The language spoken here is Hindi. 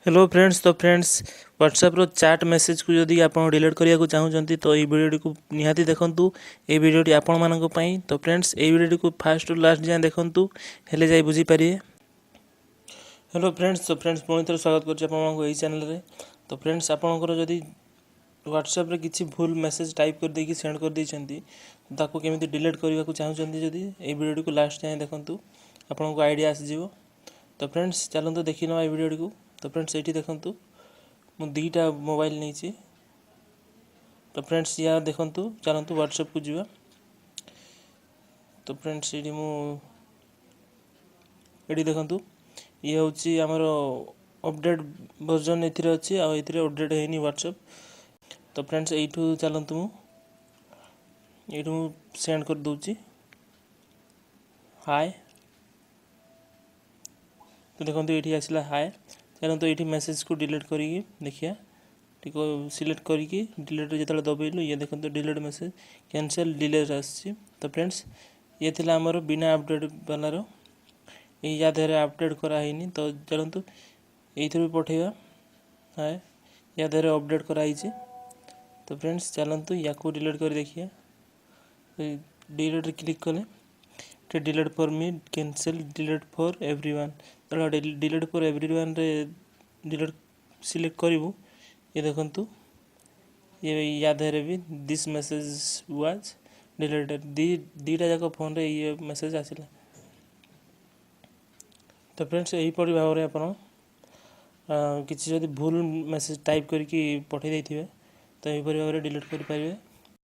Hello friends. तो फ्रेंड्स व्हाट्सएप रो चैट मैसेज को जदि आप डिलीट करने को चाहूँगी तो ये वीडियो को निहाती देखंतु। ये वीडियोटी आपण मानक पई। तो फ्रेंड्स ये वीडियो को फास्ट टू लास्ट जाए देखंतु हेले जाई बुझी पारिए। Hello friends. तो फ्रेंड्स पुणी थोड़ा स्वागत करछि आपन को चैनल रे। तो फ्रेंड्स आपनकर जदि व्हाट्सएप रे किछि भूल मैसेज टाइप कर देकी सेंड कर दैछंती ताको केमिति डिलीट करने को चाहूँगी जदि ये वीडियो को लास्ट जाए देखंतु आपन को आईडिया आसी जिवो। तो फ्रेंड्स चलते देखि ना ये वीडियो को। तो फ्रेंड्स ये देखंतु मु दीटा मोबाइल नहीं। तो फ्रेंड्स या देखंतु चलतु व्हाट्सएप को जीवा। तो फ्रेंड्स ये देखंतु ये हूँ आमर अपडेट वर्जन एथिरे अच्छी आ एथिरे अपडेट हैनी व्हाट्सएप। तो फ्रेंड्स यू चलतु मु सेंड कर दूची हाय। तो देखो ये आसला हाय। चलते ये मैसेज को डिलीट करी देखिए टिको सिलेक्ट करके डिलीट जो दबेलु ये देखो डिलीट मैसेज कैंसल डिलीट आसी। तो फ्रेंड्स ये थिला हमर बिना अपडेट वालार या देहरे अपडेट कराइनी। तो चलतु ये पठेगा हाय या देहरे अपडेट कराई। तो फ्रेंड्स चलतु या को डिलीट कर देखिए डिलीट क्लिक कले delete for me cancel delete for everyone. तो डिलीट फॉर एवरीवन रे डिलीट सिलेक्ट करू ये देखंतु ये या देहरे भी दिस मैसेज वाज डिलीटेड दीटा जाक फोन रे ये मैसेज आसिला। तो फ्रेंड्स यही परि भाव रे आपण किसी जदि भूल मैसेज टाइप करके पठे देथिबे तो यही परि भाव रे डिलीट कर पारिबे।